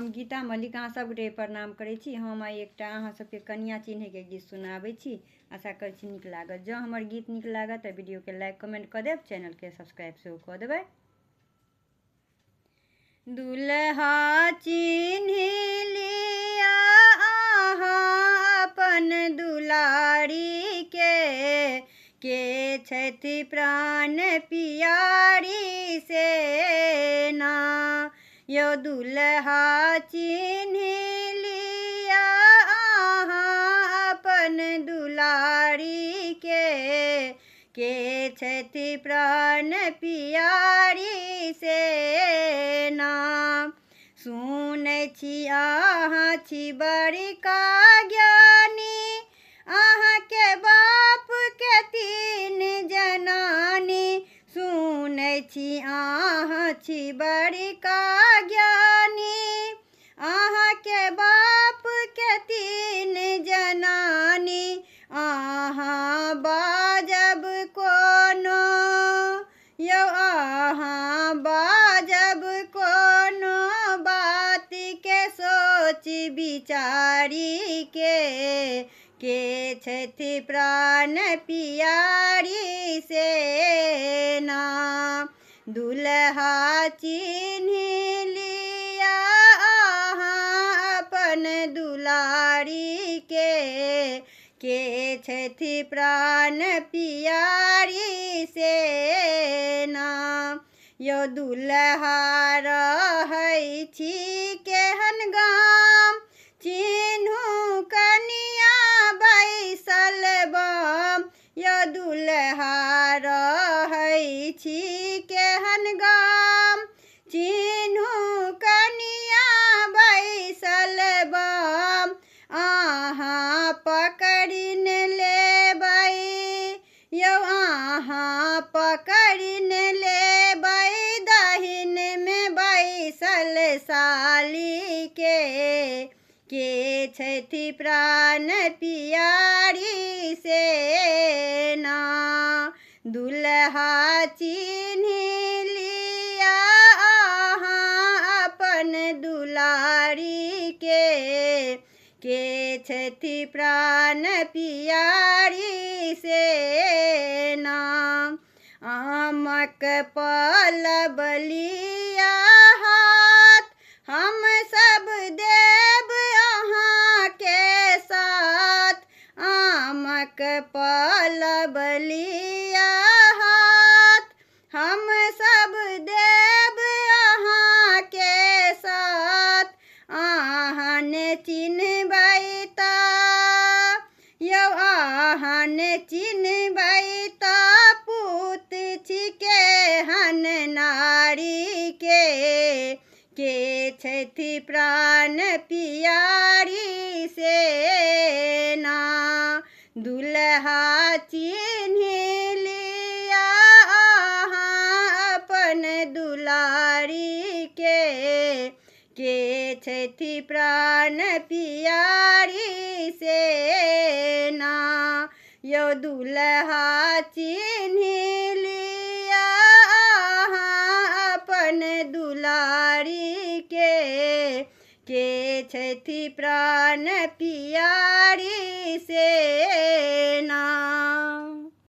हम गीता मलिक अहाँ सब गोटे प्रणाम करै छी। हम आइ एकटा अहाँ सबके कनिया चिन्हे के गीत सुनाबै छी। आशा करै छी नीक लागत। जँ हमर गीत नीक लागत तऽ वीडियो के लाइक कमेंट कऽ देब, चैनल के सब्सक्राइब सेहो कऽ देबै। दुल्हा चिन्ह लिया अहाँ अपन दुलारी के छथि प्राण पियारी से ना। यो दुल्हा चिन्ह लिया अहाँ अपन दुलारी के छथि प्राण पियारी से ना। सुनै छी अहाँ छी बड़का ज्ञानी, अहाँ के बाप के 3 जनानी। सुनै छी अहाँ छी बड़का ज्ञानी, अहाँ के बाप के 3 जनानी। अहाँ बाजब कोनो यौ अहाँ बाजब कोनो बात के सोच विचारी के छथि प्राण पियारी से ना। दुल्हा चिन्ह लिया अहाँ अपन दुलारी के छथि प्राण पियारी से ना। यो दुल्हा रहै छी केहन गाम, चिन्हू कनिया बैसल बम। यो दुल्हा रहै छी केहन गाम, चिन्हू कनिया बैसल बम। अहाँ पकड़िन लेबै यौ अहाँ पकड़िन लेबै दहिन में बैसल साली के छथि प्राण पियारी से ना। दुल्हा चिन्ह लिया अहाँ अपन दुलारी के छथि प्राण पियारी से ना। आमक पल्लव लिया हाथ, हम सब देव अहाँ के साथ। आमक पल्लव लिया हाथ, हम सब देव अहाँ के साथ। अहाँ ने चिन्हबै ता यौ अहाँ ने चिन्हबै ता पूत छी केहन नारी के छथि प्राण पियारी से ना। दुल्हा चिन्ह लिया अहाँ अपन दुलारी के छथि प्राण पियारी से ना। यो दुल्हा चिन्ह लिया अहाँ अपन दुलारी के छथि प्राण पियारी से ना।